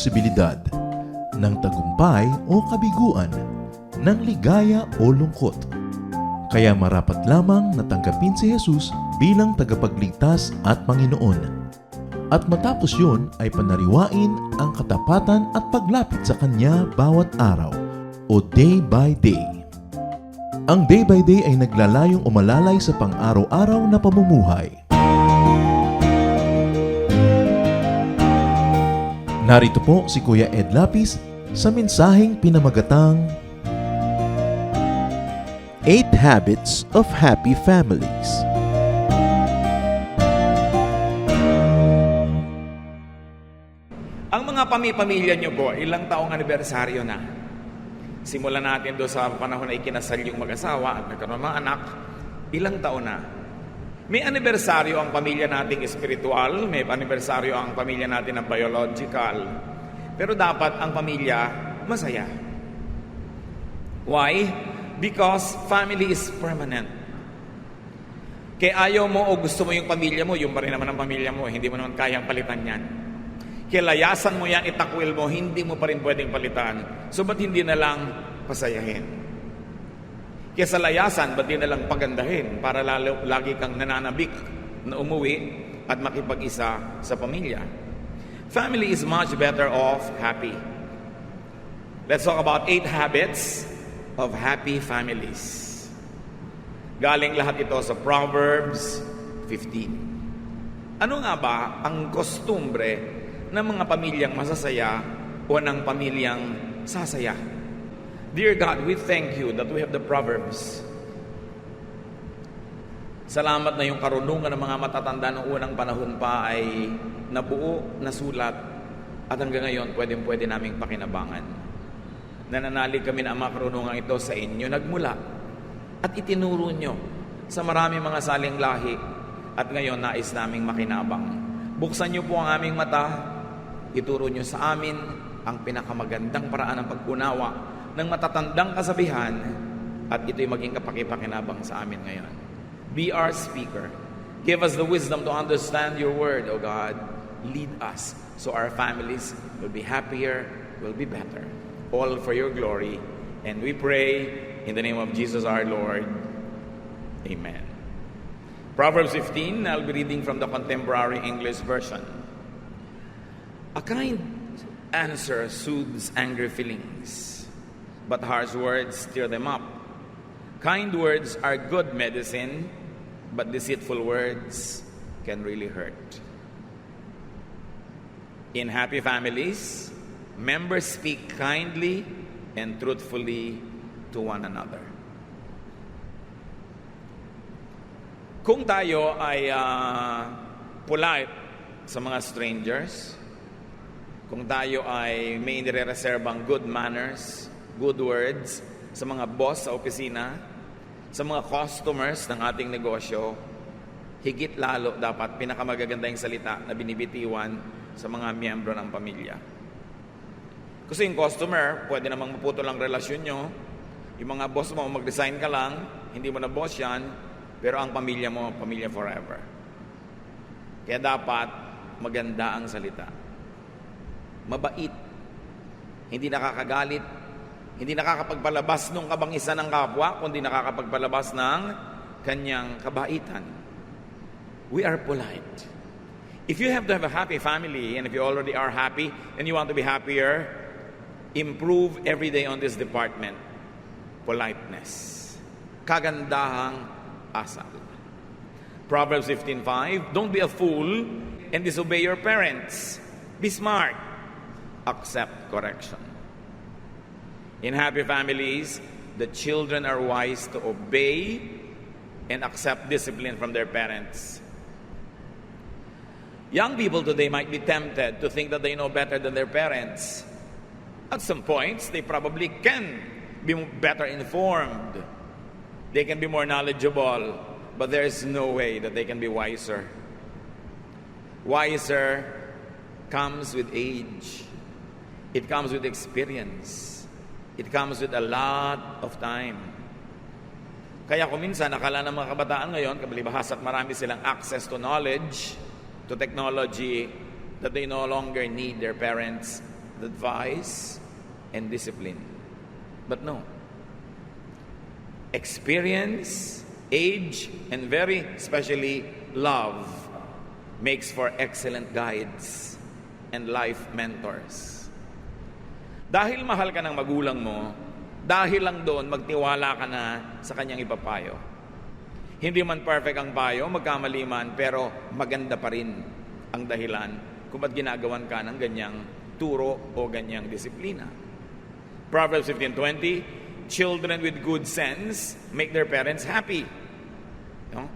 posibilidad ng tagumpay o kabiguan, ng ligaya o lungkot. Kaya marapat lamang na tanggapin si Jesus bilang tagapagligtas at Panginoon. At matapos yun ay panariwain ang katapatan at paglapit sa Kanya bawat araw o day by day. Ang day by day ay naglalayong umalalay sa pang-araw-araw na pamumuhay. Narito po si Kuya Ed Lapis sa mensaheng pinamagatang 8 Habits of Happy Families. Ang mga pamilya nyo po, ilang taong anibersaryo na? Simulan natin doon sa panahon na ikinasal yung mag-asawa at nagkaroon ng mga anak, ilang taon na? May anibersaryo ang pamilya nating espiritual, may anibersaryo ang pamilya natin na biological. Pero dapat ang pamilya masaya. Why? Because family is permanent. Kaya ayaw mo o gusto mo yung pamilya mo, yung pa rin naman ang pamilya mo, hindi mo naman kayang palitan yan. Kaya layasan mo yan, itakwil mo, hindi mo pa rin pwedeng palitan. So ba't hindi na lang pasayahin? Kaya sa layasan, ba't di na lang pagandahin para lagi kang nananabik na umuwi at makipag-isa sa pamilya? Family is much better off happy. Let's talk about 8 habits of happy families. Galing lahat ito sa Proverbs 15. Ano nga ba ang kostumbre ng mga pamilyang masasaya o ng pamilyang sasaya? Dear God, we thank you that we have the Proverbs. Salamat na yung karunungan ng mga matatanda noong unang panahon pa ay nabuo, nasulat, at hanggang ngayon pwede naming pakinabangan. Nananalig kami na ang mga karunungan ito sa inyo nagmula at itinuro nyo sa marami mga saling lahi at ngayon nais naming makinabang. Buksan nyo po ang aming mata, ituro nyo sa amin ang pinakamagandang paraan ng pag-unawa ng matatandang kasabihan at ito'y maging kapakipakinabang sa amin ngayon. Be our speaker. Give us the wisdom to understand your word, O God. Lead us so our families will be happier, will be better. All for your glory. And we pray in the name of Jesus our Lord. Amen. Proverbs 15, I'll be reading from the Contemporary English Version. A kind answer soothes angry feelings, but harsh words stir them up. Kind words are good medicine, but deceitful words can really hurt. In happy families, members speak kindly and truthfully to one another. Kung tayo ay polite sa mga strangers, kung tayo ay may nire-reserbang good manners, good words sa mga boss sa opisina, sa mga customers ng ating negosyo, higit lalo dapat pinakamagaganda yung salita na binibitiwan sa mga miyembro ng pamilya. Kasi yung customer, pwede namang maputol ang relasyon nyo. Yung mga boss mo, mag-resign ka lang, hindi mo na boss yan, pero ang pamilya mo, pamilya forever. Kaya dapat maganda ang salita. Mabait. Hindi nakakagalit. Hindi nakakapagpalabas ng kabangisan ng kapwa, kundi nakakapagpalabas ng kanyang kabaitan. We are polite. If you have to have a happy family, and if you already are happy, and you want to be happier, improve every day on this department. Politeness. Kagandahang asal. Proverbs 15:5, don't be a fool and disobey your parents. Be smart. Accept correction. In happy families, the children are wise to obey and accept discipline from their parents. Young people today might be tempted to think that they know better than their parents. At some points, they probably can be better informed. They can be more knowledgeable, but there is no way that they can be wiser. Wiser comes with age. It comes with experience. It comes with a lot of time. Kaya kung minsan, akala ng mga kabataan ngayon, kabalibahas at marami silang access to knowledge, to technology, that they no longer need their parents advice, and discipline. But no. Experience, age, and very especially love makes for excellent guides and life mentors. Dahil mahal ka ng magulang mo, dahil lang doon magtiwala ka na sa kanyang ipapayo. Hindi man perfect ang payo, magkamali man, pero maganda pa rin ang dahilan kung ba't ginagawan ka ng ganyang turo o ganyang disiplina. Proverbs 15:20, children with good sense make their parents happy. No?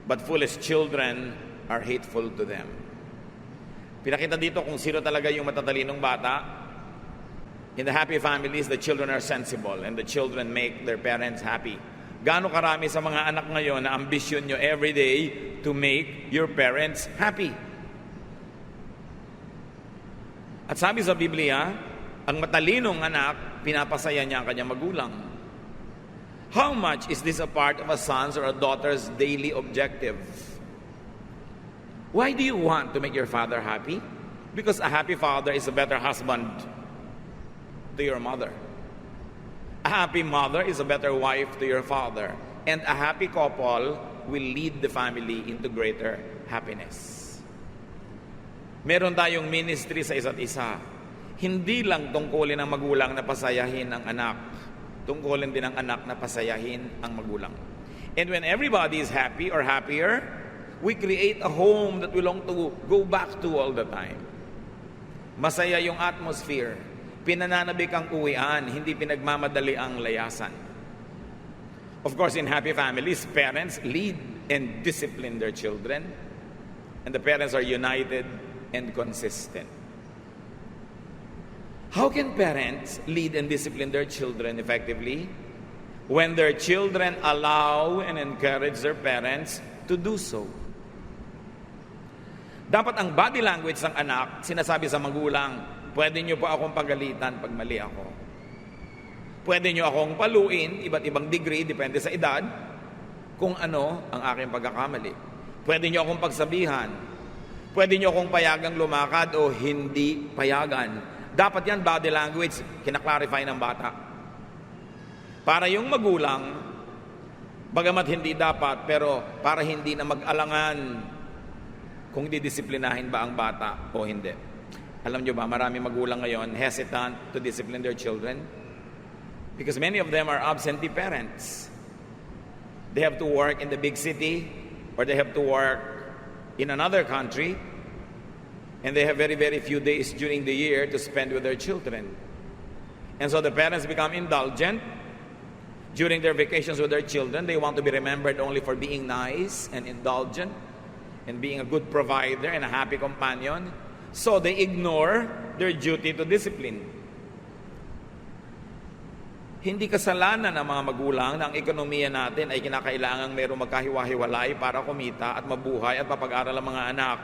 But foolish children are hateful to them. Pinakita dito kung sino talaga yung matatalinong bata. In the happy families, the children are sensible and the children make their parents happy. Gaano karami sa mga anak ngayon na ambisyon nyo every day to make your parents happy? At sabi sa Biblia, ang matalinong anak, pinapasaya niya ang kanyang magulang. How much is this a part of a son's or a daughter's daily objective? Why do you want to make your father happy? Because a happy father is a better husband to your mother. A happy mother is a better wife to your father. And a happy couple will lead the family into greater happiness. Meron tayong ministry sa isa't isa. Hindi lang tungkulin ng magulang na pasayahin ang anak. Tungkulin din ng anak na pasayahin ang magulang. And when everybody is happy or happier, we create a home that we long to go back to all the time. Masaya yung atmosphere. Pinananabik ang uwian, hindi pinagmamadali ang layasan. Of course, in happy families, parents lead and discipline their children. And the parents are united and consistent. How can parents lead and discipline their children effectively? When their children allow and encourage their parents to do so. Dapat ang body language ng anak, sinasabi sa magulang, pwede nyo po akong pagalitan pag mali ako. Pwede nyo akong paluin, iba't ibang degree, depende sa edad, kung ano ang aking pagkakamali. Pwede nyo akong pagsabihan. Pwede nyo akong payagang lumakad o hindi payagan. Dapat yan, body language, kinaklarify ng bata. Para yung magulang, bagamat hindi dapat, pero para hindi na mag-alangan kung didisiplinahin ba ang bata o hindi. Alam nyo ba, marami magulang ngayon hesitant to discipline their children because many of them are absentee parents. They have to work in the big city or they have to work in another country and they have very, very few days during the year to spend with their children. And so the parents become indulgent during their vacations with their children. They want to be remembered only for being nice and indulgent and being a good provider and a happy companion. So they ignore their duty to discipline. Hindi kasalanan ng mga magulang na ang ekonomiya natin ay kinakailangang mayroong magkahiwa-hiwalay para kumita at mabuhay at mapag-aral ang mga anak.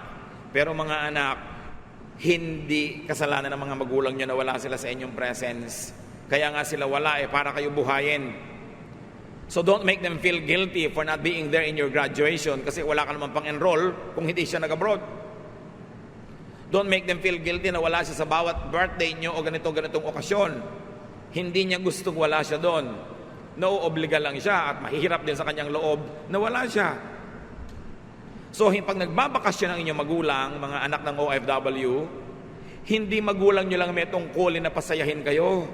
Pero mga anak, hindi kasalanan ng mga magulang nyo na wala sila sa inyong presence. Kaya nga sila wala para kayo buhayin. So don't make them feel guilty for not being there in your graduation kasi wala ka naman pang-enroll kung hindi siya nag-abroad. Don't make them feel guilty na wala siya sa bawat birthday nyo o ganitong okasyon. Hindi niya gustong wala siya doon. Nauobliga lang siya at mahihirap din sa kanyang loob na wala siya. So pag nagbabakasyon ang inyong magulang, mga anak ng OFW, hindi magulang nyo lang may tungkulin na pasayahin kayo.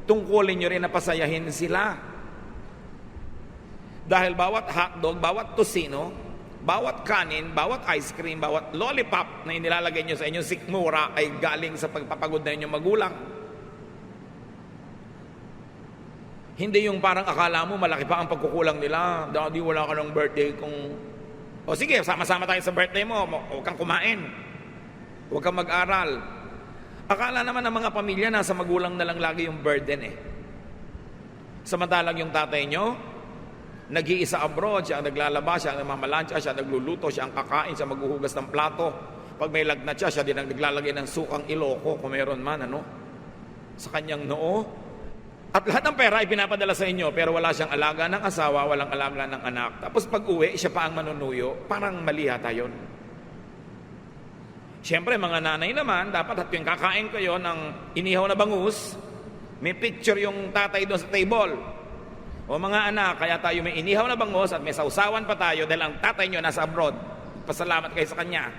Tungkulin nyo rin na pasayahin sila. Dahil bawat hotdog, bawat tosino, bawat kanin, bawat ice cream, bawat lollipop na inilalagay nyo sa inyong sikmura ay galing sa pagpapagod na inyong magulang. Hindi yung parang akala mo malaki pa ang pagkukulang nila. Daddy, wala ka ng birthday kung... O sige, sama-sama tayo sa birthday mo. Huwag kang kumain. Huwag kang mag-aral. Akala naman ng mga pamilya nasa magulang na lang lagi yung burden Samantalang yung tatay nyo, nag-iisa abroad, siya ang naglalaba, siya ang namamalansya, siya ang nagluluto, siya ang kakain, siya maghuhugas ng plato. Pag may lagnat siya, siya din ang naglalagay ng sukang iloko, kung mayroon man, sa kanyang noo. At lahat ng pera ay pinapadala sa inyo, pero wala siyang alaga ng asawa, walang alaga ng anak. Tapos pag uwi, siya pa ang manunuyo, parang mali yata yun. Siyempre, mga nanay naman, dapat at yung kakain kayo ng inihaw na bangus, may picture yung tatay doon sa table. O mga anak, kaya tayo may inihaw na bangus at may sausawan pa tayo dahil ang tatay nyo nasa abroad. Pasalamat kayo sa kanya.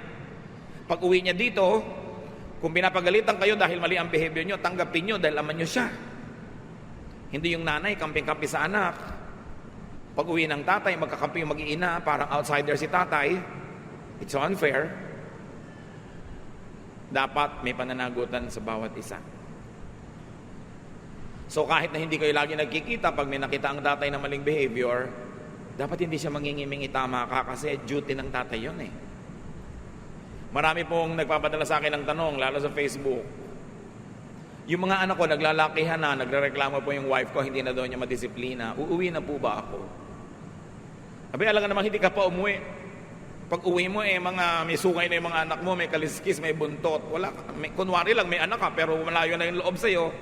Pag uwi niya dito, kung pinapagalitan kayo dahil mali ang behavior nyo, tanggapin nyo dahil aman nyo siya. Hindi yung nanay, kamping-kampi sa anak. Pag uwi ng tatay, magkakampi yung mag-iina, parang outsider si tatay. It's unfair. Dapat may pananagutan sa bawat isa. So kahit na hindi kayo lagi nagkikita, pag may nakita ang tatay na maling behavior, dapat hindi siya mangingiming itama ka kasi duty ng tatay yun eh. Marami pong nagpapadala sa akin ng tanong, lalo sa Facebook. Yung mga anak ko, naglalakihan na, nagrereklamo po yung wife ko, hindi na daw niya madisiplina. Uuwi na po ba ako? Abi, alam nga naman, hindi ka pa umuwi. Pag uwi mo, may sungay na yung mga anak mo, may kaliskis, may buntot. Wala, kunwari lang, may anak ka, pero malayo na yung loob sa'yo,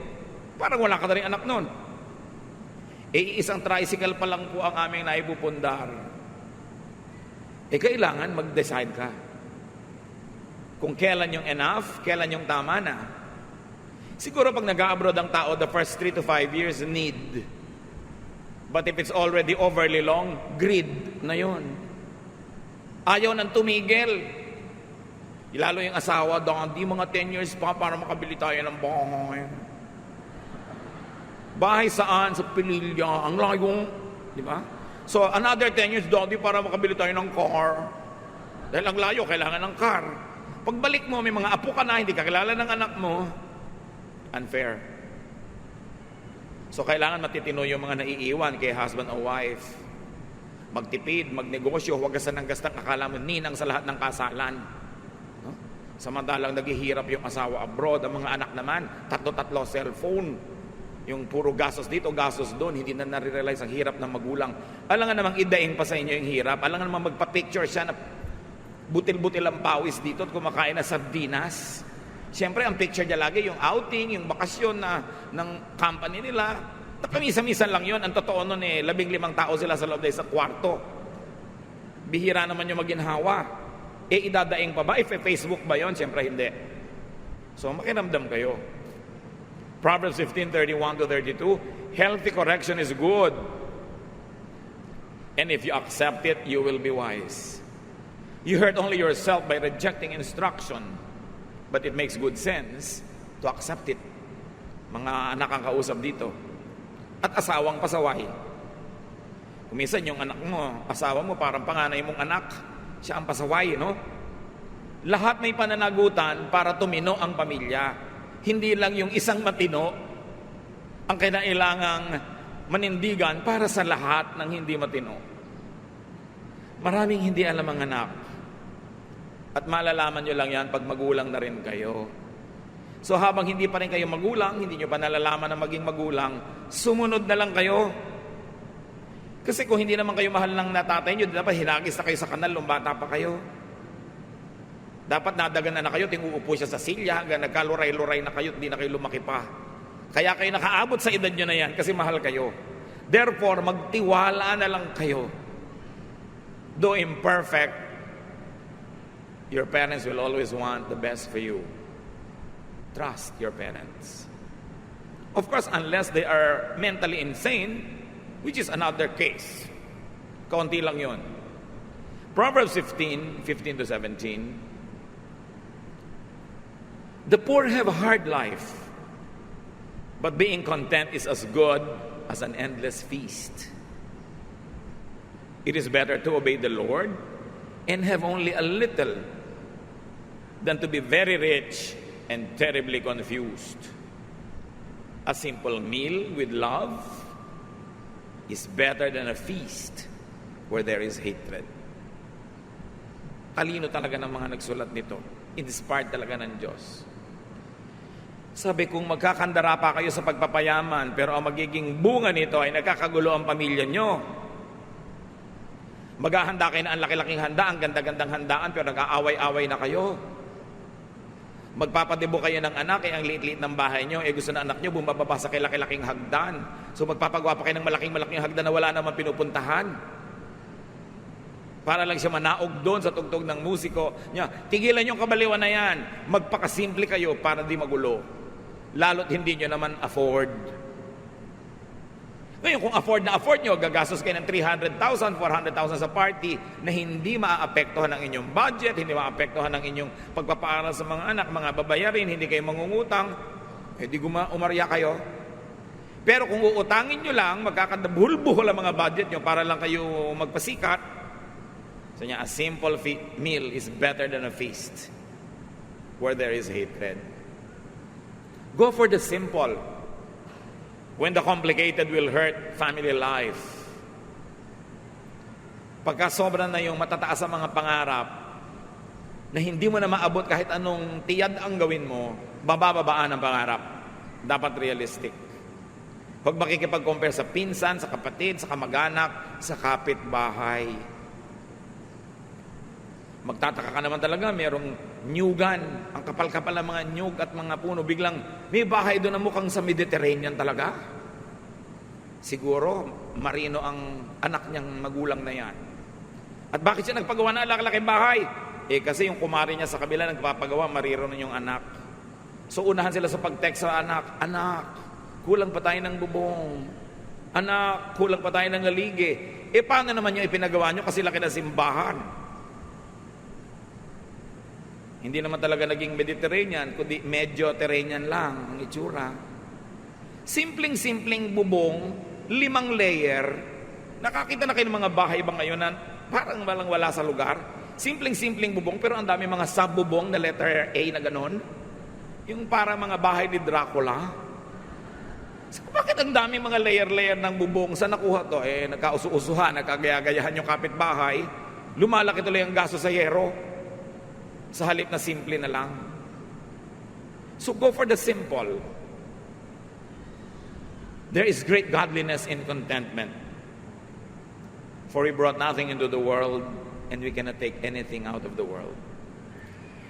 parang wala ka na rin anak nun. Isang tricycle pa lang po ang aming naipupundar. Kailangan mag-decide ka. Kung kailan yung enough, kailan yung tama na. Siguro pag nag-abroad ang tao, the first 3 to 5 years, need. But if it's already overly long, greed na yun. Ayaw nang tumigil. Lalo yung asawa, di mga 10 years pa para makabili tayo ng bahay. Bahay saan? Sa Pililya. Ang layo. Di ba? So, another 10 years, Daddy, para makabili tayo ng car. Dahil ang layo, kailangan ng car. Pagbalik mo, may mga apo ka na, hindi ka kilala ng anak mo, unfair. So, kailangan matitino yung mga naiiwan kay husband o wife. Magtipid, magnegosyo, huwag gasan ng gastang akala mo ninang sa lahat ng kasalan. No? Samantalang naghihirap yung asawa abroad, ang mga anak naman, tatlo cellphone. Yung puro gastos dito, gastos doon, hindi na nare-realize ang hirap ng magulang. Alam nga namang idaing pa sa inyo yung hirap. Alam nga namang magpa-picture siya na butil-butil ang pawis dito at kumakain na sardinas. Siyempre, ang picture niya lagi, yung outing, yung bakasyon ng company nila. Kamisa-misan lang yun. Ang totoo nun 15 tao sila sa loob sa kwarto. Bihira naman yung maginhawa. Idadaing pa ba? Facebook ba yun? Siyempre, hindi. So, makiramdam kayo. Proverbs 15:31-32, healthy correction is good. And if you accept it, you will be wise. You hurt only yourself by rejecting instruction, but it makes good sense to accept it. Mga anak ang kausap dito. At asawang pasaway. Kuminsan yung anak mo, asawa mo, parang panganay mong anak, siya ang pasaway, no? Lahat may pananagutan para tumino ang pamilya. Hindi lang yung isang matino ang kailangang manindigan para sa lahat ng hindi matino. Maraming hindi alam ang anak. At malalaman nyo lang yan pag magulang na rin kayo. So habang hindi pa rin kayo magulang, hindi nyo pa nalalaman na maging magulang, sumunod na lang kayo. Kasi kung hindi naman kayo mahal ng natatay nyo, dapat hinagis na kayo sa kanal nung bata pa kayo. Dapat nadagan na kayo, tinguupo siya sa silya, nagkaluray-luray na kayo, hindi na kayo lumaki pa. Kaya kayo nakaabot sa edad nyo na yan kasi mahal kayo. Therefore, magtiwala na lang kayo. Though imperfect, your parents will always want the best for you. Trust your parents. Of course, unless they are mentally insane, which is another case. Kaunti lang yun. Proverbs 15:15-17, the poor have a hard life, but being content is as good as an endless feast. It is better to obey the Lord and have only a little than to be very rich and terribly confused. A simple meal with love is better than a feast where there is hatred. Talino talaga ng mga nagsulat nito. Inspired talaga ng Diyos. Sabi, kung magkakandara pa kayo sa pagpapayaman, pero ang magiging bunga nito ay nagkakagulo ang pamilya nyo. Maghahanda kayo na ang laki-laking handa, ang ganda-gandang handaan, pero nag-aaway-away na kayo. Magpapadebo kayo ng anak, ang liit-liit ng bahay nyo, gusto na anak nyo, bumababa sa laki-laking hagdan. So magpapagawa pa kayo ng malaking-malaking hagdan na wala naman pinupuntahan. Para lang siya manaog doon sa tugtog ng musiko niya. Tigilan yung kabaliwan na yan. Magpakasimple kayo para di magulo. Lalo't hindi nyo naman afford. Ngayon, kung afford nyo, gagastos kayo ng 300,000, 400,000 sa party na hindi maaapektuhan ng inyong budget, hindi maaapektuhan ng inyong pagpapaaral sa mga anak, mga babayarin, hindi kayo mangungutang, di umarya kayo. Pero kung uutangin nyo lang, magkakadabuhol-buhol ang mga budget nyo para lang kayo magpasikat, so niya, a simple meal is better than a feast where there is hatred. Go for the simple. When the complicated will hurt family life. Pagka sobra na yung matataas ang mga pangarap na hindi mo na maabot kahit anong tiyad ang gawin mo, babababaan ang pangarap. Dapat realistic. Huwag makikipag-compare sa pinsan, sa kapatid, sa kamag-anak, sa kapitbahay. Magtataka ka naman talaga, merong nyugan, ang kapal-kapal ng mga nyug at mga puno, biglang may bahay doon na mukhang sa Mediterranean talaga. Siguro, marino ang anak niyang magulang na yan. At bakit siya nagpagawa na laki-laking bahay? Kasi yung kumari niya sa kabila nagpapagawa, marino na yung anak. So unahan sila sa pag-text sa anak, anak, kulang pa tayo ng bubong. Anak, kulang pa tayo ng galige. Paano naman yung ipinagawa niyo kasi laki na simbahan? Hindi naman talaga naging Mediterranean, kundi Medyo-Terranean lang ang itsura. Simpleng-simpleng bubong, 5 layer. Nakakita na kayo ng mga bahay ba ngayon na parang walang wala sa lugar? Simpleng-simpleng bubong, pero ang dami mga sub-bubong na letter A na ganon. Yung para mga bahay ni Dracula. So, bakit ang dami mga layer-layer ng bubong? Saan nakuha to? Nagkausu-usuhan, nagkagaya-gayahan yung kapitbahay. Lumalaki tuloy ang gasto sa yero. Sa halip na simple na lang. So go for the simple. There is great godliness in contentment. For we brought nothing into the world, and we cannot take anything out of the world.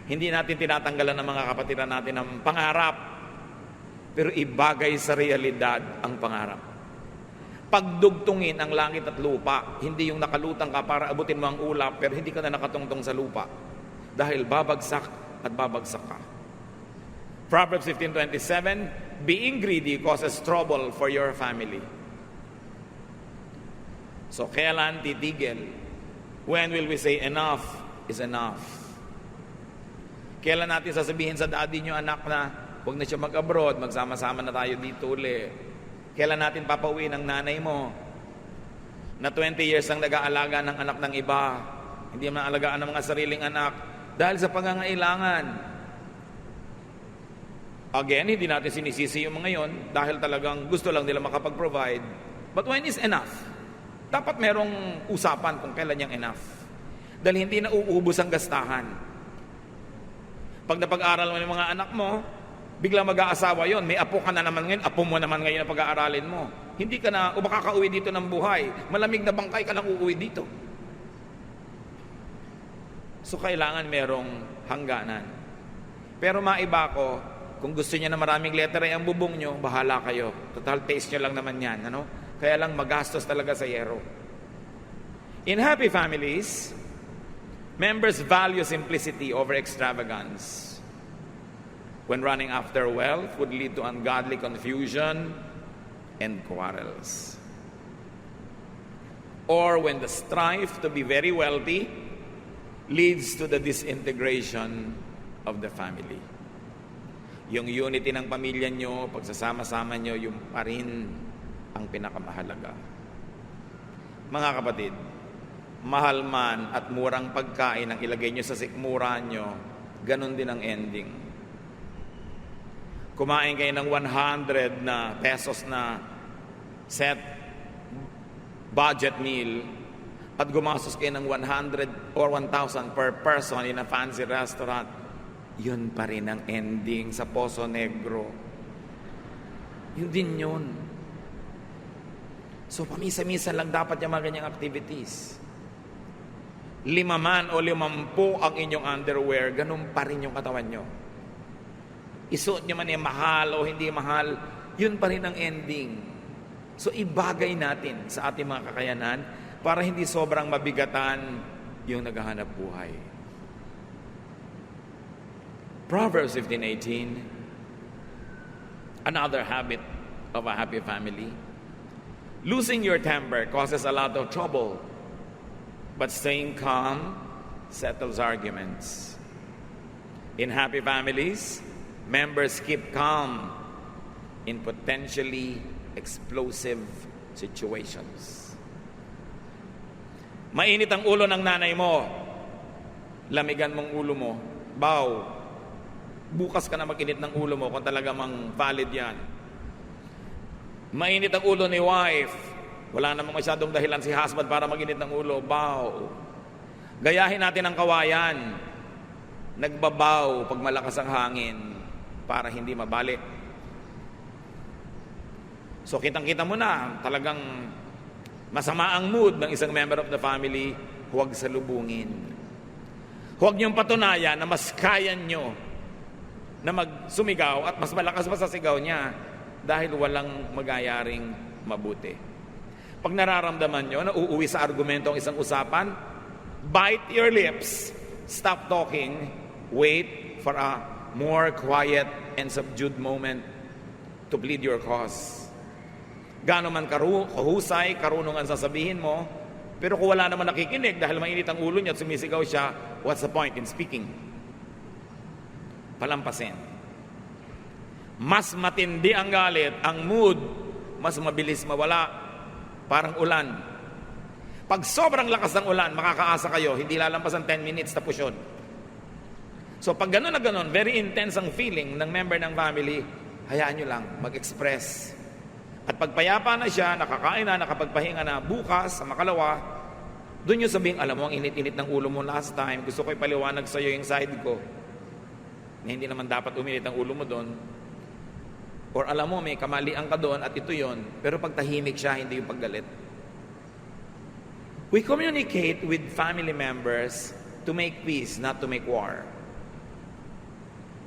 Hindi natin tinatanggalan ng mga kapatiran natin ng pangarap, pero ibagay sa realidad ang pangarap. Pagdugtungin ang langit at lupa, hindi yung nakalutang ka para abutin mo ang ulap, pero hindi ka na nakatungtong sa lupa. Dahil babagsak at babagsak ka. Proverbs 15:27, being greedy causes trouble for your family. So kailan titigil? When will we say enough is enough? Kailan natin sasabihin sa daddy nyo, anak, na huwag na siya mag-abroad, magsama-sama na tayo dito uli? Kailan natin papauwi ng nanay mo na 20 years ang nag-aalaga ng anak ng iba, hindi man alagaan ng mga sariling anak dahil sa pangangailangan? Again, hindi natin sinisisi yung mga yon dahil talagang gusto lang nila makapag-provide. But when is enough? Dapat merong usapan kung kailan yung enough. Dahil hindi na uubos ang gastahan. Pag napag-aral mo ng mga anak mo, biglang mag-aasawa yon, may apo ka na naman ngayon, apo mo naman ngayon na pag-aaralin mo. Hindi ka na, o makakauwi dito ng buhay, malamig na bangkay ka lang uuwi dito. So kailangan merong hangganan. Pero maiba ko, kung gusto niya na maraming letter ay ang bubong nyo, bahala kayo. Total taste nyo lang naman yan. Ano? Kaya lang magastos talaga sa yero. In happy families, members value simplicity over extravagance. When running after wealth would lead to ungodly confusion and quarrels. Or when the strife to be very wealthy leads to the disintegration of the family. Yung unity ng pamilya nyo, pagsasama-sama nyo, yung pa rin ang pinakamahalaga. Mga kapatid, mahal man at murang pagkain ang ilagay nyo sa sikmura nyo, ganun din ang ending. Kumain kayo ng 100 na pesos na set budget meal at gumastos kayo ng 100 or 1,000 per person in a fancy restaurant, yun pa rin ang ending sa Poso Negro. Yun din yun. So pamisa-misa lang dapat yung mga ganyang activities. 5 man o 50 ang inyong underwear, ganun pa rin yung katawan nyo. Isuot nyo man yung mahal o hindi mahal, yun pa rin ang ending. So ibagay natin sa ating mga kakayanan para hindi sobrang mabigatan yung naghahanap buhay. Proverbs 15:18, another habit of a happy family. Losing your temper causes a lot of trouble, but staying calm settles arguments. In happy families, members keep calm in potentially explosive situations. Mainit ang ulo ng nanay mo, lamigan mong ulo mo, baw, bukas ka na mag-init ng ulo mo kung talaga mang valid yan. Mainit ang ulo ni wife, wala namang masyadong dahilan si husband para mag-init ng ulo, baw. Gayahin natin ang kawayan, nagbabaw pag malakas ang hangin para hindi mabalik. So kitang-kita mo na talagang masama ang mood ng isang member of the family, huwag salubungin. Huwag niyong patunayan na mas kaya niyo na magsumigaw at mas malakas pa sa sigaw niya dahil walang magayaring mabuti. Pag nararamdaman niyo na uuwi sa argumento ang isang usapan, bite your lips, stop talking, wait for a more quiet and subdued moment to plead your cause. Gaano man kahusay, karunong ang sasabihin mo, pero kung wala naman nakikinig dahil mainit ang ulo niya at sumisigaw siya, what's the point in speaking? Palampasin. Mas matindi ang galit, ang mood, mas mabilis mawala, parang ulan. Pag sobrang lakas ng ulan, makakaasa kayo, hindi lalampas ang 10 minutes tapos yun. So pag gano'n na gano'n, very intense ang feeling ng member ng family, hayaan nyo lang mag-express. At pagpayapa na siya, nakakain na, nakapagpahinga na, bukas, sa makalawa, doon nyo sabihin, alam mo, ang init-init ng ulo mo last time, gusto ko ipaliwanag sa'yo yung side ko, na hindi naman dapat uminit ang ulo mo doon. Or alam mo, may kamalian ka doon at ito yon, pero pag tahimik siya, hindi yung paggalit. We communicate with family members to make peace, not to make war.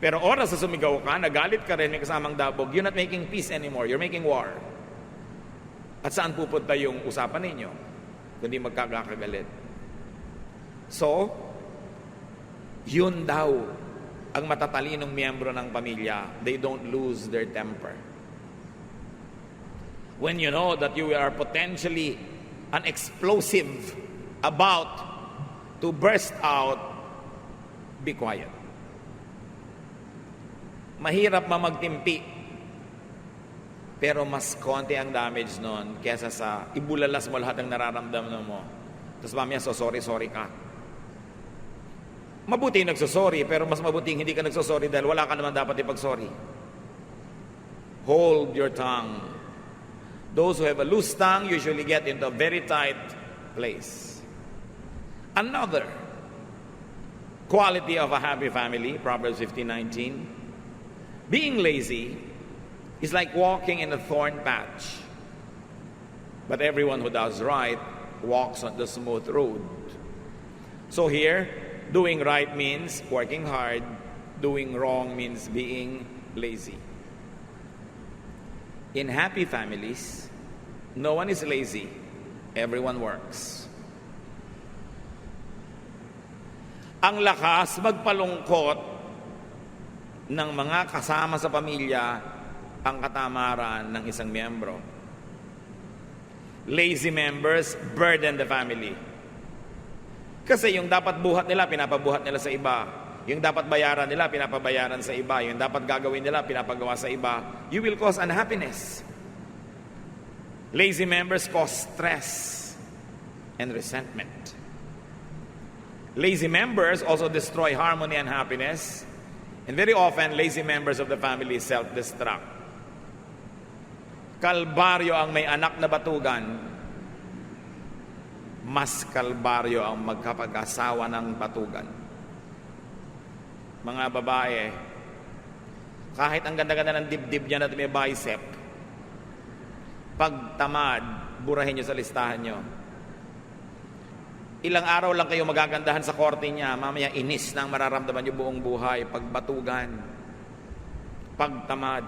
Pero oras sa sumigaw ka, nagalit ka rin, may kasamang dabog, you're not making peace anymore, you're making war. At saan pupunta yung usapan ninyo? Kundi magkakagalit. So, yun daw ang matatalinong miyembro ng pamilya. They don't lose their temper. When you know that you are potentially an explosive about to burst out, be quiet. Mahirap mamagtimpi, pero mas konti ang damage nun kesa sa ibulalas mo lahat ng nararamdaman mo. Tapos mamaya, sorry ka. Mabuti nagsosorry, pero mas mabuting hindi ka nagsosorry dahil wala ka naman dapat ipag-sorry. Hold your tongue. Those who have a loose tongue usually get into a very tight place. Another quality of a happy family, Proverbs 15:19, being lazy is like walking in a thorn patch. But everyone who does right walks on the smooth road. So here, doing right means working hard. Doing wrong means being lazy. In happy families, no one is lazy. Everyone works. Ang lakas magpalungkot ng mga kasama sa pamilya ang katamaran ng isang miyembro. Lazy members burden the family. Kasi yung dapat buhat nila, pinapabuhat nila sa iba. Yung dapat bayaran nila, pinapabayaran sa iba. Yung dapat gagawin nila, pinapagawa sa iba. You will cause unhappiness. Lazy members cause stress and resentment. Lazy members also destroy harmony and happiness. And very often, lazy members of the family self-destruct. Kalbaryo ang may anak na batugan, mas kalbaryo ang magkapag-asawa ng batugan. Mga babae, kahit ang ganda-ganda ng dibdib niya na may bicep, pag tamad, burahin niyo sa listahan niyo. Ilang araw lang kayo magagandahan sa korte niya, mamaya inis na ang mararamdaman niyo buong buhay, pagbatugan, pagtamad.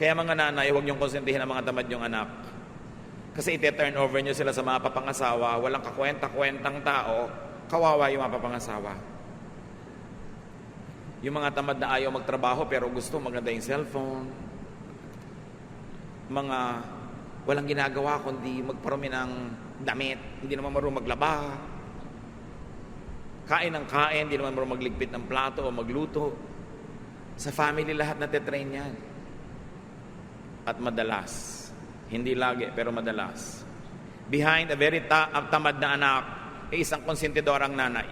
Kaya mga nanay, huwag niyong konsentihin ang mga tamad niyong anak. Kasi ite-turn over niyo sila sa mga papangasawa, walang kakwenta-kwentang tao, Kawawa yung mapapangasawa. Yung mga tamad na ayaw magtrabaho pero gusto maganda yung cellphone. Mga walang ginagawa kundi magparami ng damit, hindi naman marunong maglaba. Kain ng kain, hindi naman marunong magligpit ng plato o magluto. Sa family lahat natitrain yan. At madalas, hindi lagi pero madalas, behind a very tamad na anak ay isang konsentidorang nanay.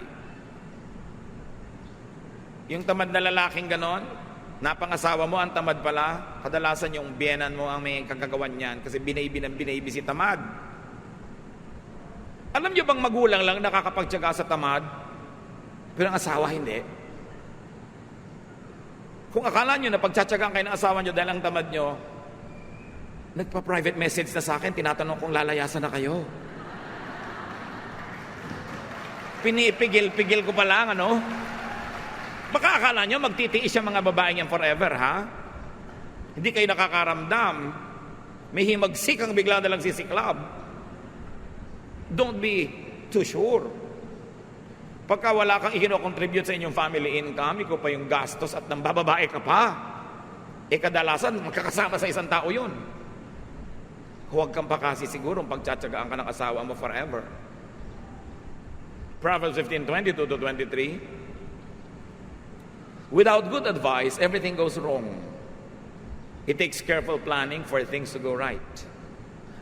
Yung tamad na lalaking ganon, napangasawa mo, ang tamad pala, kadalasan yung biyenan mo ang may kagagawan niyan kasi binaybi si tamad. Alam niyo bang magulang lang nakakapagtiyaga sa tamad, pero ang asawa hindi? Kung akala niyo na pagtsatsagaan kayo ng asawa niyo dahil ang tamad niyo, nagpa-private message na sa akin, tinatanong kung lalayasan na kayo. Pinipigil-pigil ko pa lang, ano? Baka akala nyo magtitiis yung mga babaeng yan forever, ha? Hindi kayo nakakaramdam. May himagsik ang bigla na lang sisiklab. Don't be too sure. Pagka wala kang ikino-contribute sa inyong family income, ikaw pa yung gastos at nang bababae ka pa. Kadalasan, magkakasama sa isang tao yun. Huwag kang pa kasi sigurong pagtsatsagaan ka ng asawa mo forever. Proverbs 15:22-23. Without good advice, everything goes wrong. It takes careful planning for things to go right.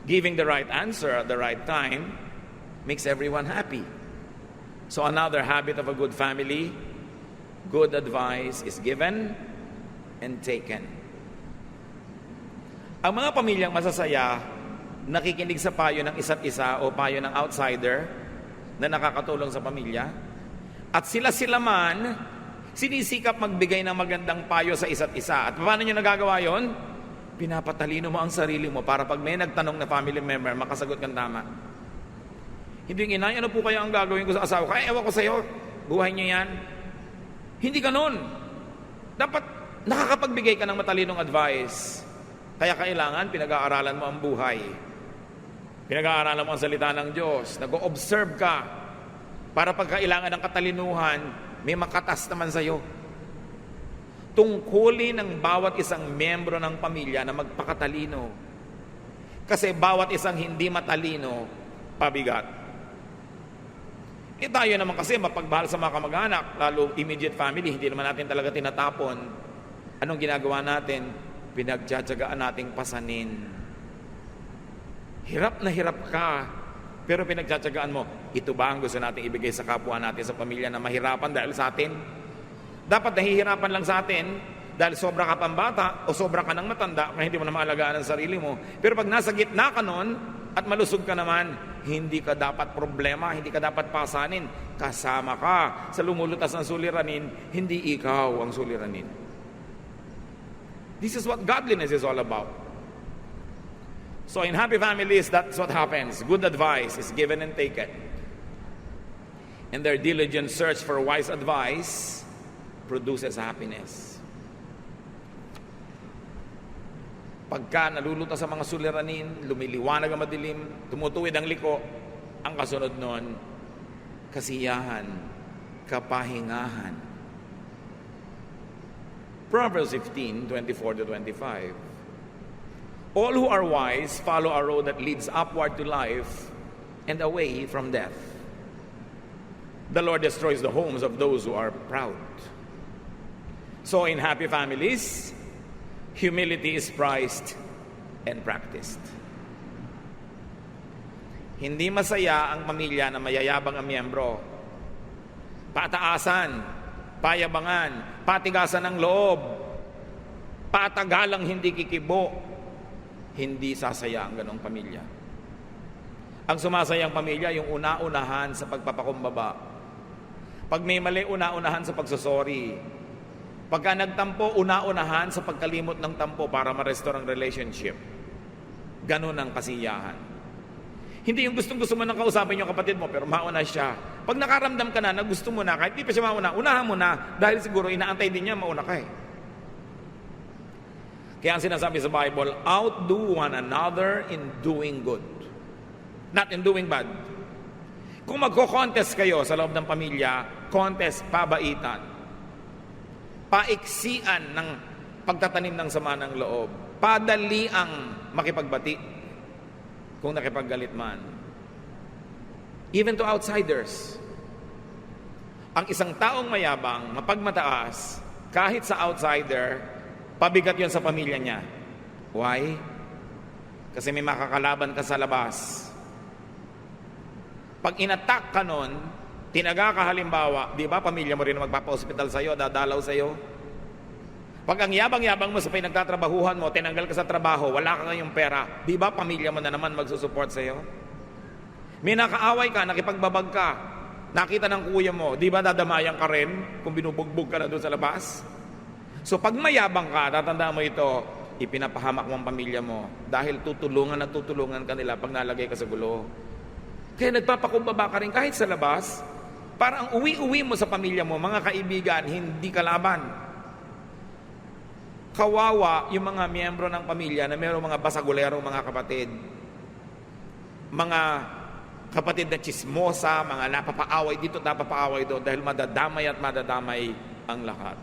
Giving the right answer at the right time makes everyone happy. So another habit of a good family, good advice is given and taken. Ang mga pamilyang masasaya, nakikinig sa payo ng isa't isa o payo ng outsider na nakakatulong sa pamilya, at sila man sinisikap magbigay ng magandang payo sa isa't isa. At paano nyo nagagawa yon? Pinapatalino mo ang sarili mo para pag may nagtanong na family member, makasagot kang tama. Hindi yung inay, ano po kaya ang gagawin ko sa asawa ko? Ay, ewan ko sa'yo, buhay nyo yan. Hindi ganun. Dapat nakakapagbigay ka ng matalinong advice. Kaya kailangan pinag-aaralan mo ang buhay. Pinag-aaralan mo ang salita ng Diyos. Nag-o-observe ka para pagkailangan ng katalinuhan, may makatas naman sa'yo. Tungkulin ng bawat isang miyembro ng pamilya na magpakatalino. Kasi bawat isang hindi matalino, pabigat. Tayo naman kasi mapagmahal sa mga kamag-anak, lalo immediate family, hindi naman natin talaga tinatapon. Anong ginagawa natin? Pinagtsatsagaan nating pasanin. Hirap na hirap ka, pero pinagtsatsagaan mo, ito ba ang gusto nating ibigay sa kapwa natin sa pamilya na mahirapan dahil sa atin? Dapat nahihirapan lang sa atin dahil sobra ka pang bata o sobra ka ng matanda kaya hindi mo na maalagaan ang sarili mo. Pero pag nasa gitna ka nun at malusog ka naman, hindi ka dapat problema, hindi ka dapat pasanin. Kasama ka sa lumulutas ng suliranin, hindi ikaw ang suliranin. This is what godliness is all about. So in happy families, that's what happens. Good advice is given and taken. And their diligent search for wise advice produces happiness. Pagka nalulutas sa mga suliranin, lumiliwanag ang madilim, tumutuwid ang liko, ang kasunod nun, kasiyahan, kapahingahan. Proverbs 15:24-25. All who are wise follow a road that leads upward to life and away from death. The Lord destroys the homes of those who are proud. So in happy families, humility is prized and practiced. Hindi masaya ang pamilya na mayayabang ang miyembro. Pataasan, payabangan, patigasan ng loob, patagalang hindi kikibo. Hindi sasaya ang ganong pamilya. Ang sumasayang pamilya, yung una-unahan sa pagpapakumbaba. Pag may mali, una-unahan sa pagsusori. Pagka nagtampo, una-unahan sa pagkalimot ng tampo para ma-restore ang relationship. Ganon ang kasiyahan. Hindi yung gustong-gusto mo nang kausapin yung kapatid mo, pero mauna siya. Pag nakaramdam ka na gusto mo na, kahit di pa siya mauna, unahan mo na, dahil siguro inaantay din niya, mauna ka eh. Kaya ang sinasabi sa Bible, outdo one another in doing good. Not in doing bad. Kung magko-contest kayo sa loob ng pamilya, contest, pabaitan, paiksian ng pagtatanim ng sama ng loob, padali ang makipagbati kung nakipaggalit man. Even to outsiders. Ang isang taong mayabang, mapagmataas, kahit sa outsider, pabigat yon sa pamilya niya. Why? Kasi may makakalaban ka sa labas. Pag inattack ka nun, tinaga ka halimbawa, di ba pamilya mo rin magpapa-hospital sa'yo, dadalaw sa'yo? Pag ang yabang-yabang mo sa pinagtatrabahuhan mo, tinanggal ka sa trabaho, wala ka ngayong pera, di ba pamilya mo na naman magsusupport sa'yo? May nakaaway ka, nakipagbabag ka, nakita ng kuya mo, di ba dadamayan ka rin kung binubugbog ka na doon sa labas? So pag mayabang ka, tatandaan mo ito, ipinapahamak mo ang pamilya mo dahil tutulungan at tutulungan ka nila pag nalagay ka sa gulo. Kaya nagpapakumbaba ka rin kahit sa labas, para ang uwi-uwi mo sa pamilya mo, mga kaibigan, hindi kalaban. Kawawa yung mga miyembro ng pamilya na mayroong mga basagulerong mga kapatid. Mga kapatid na chismosa, mga napapaaway dito, napapaaway doon, dahil madadamay at madadamay ang lahat.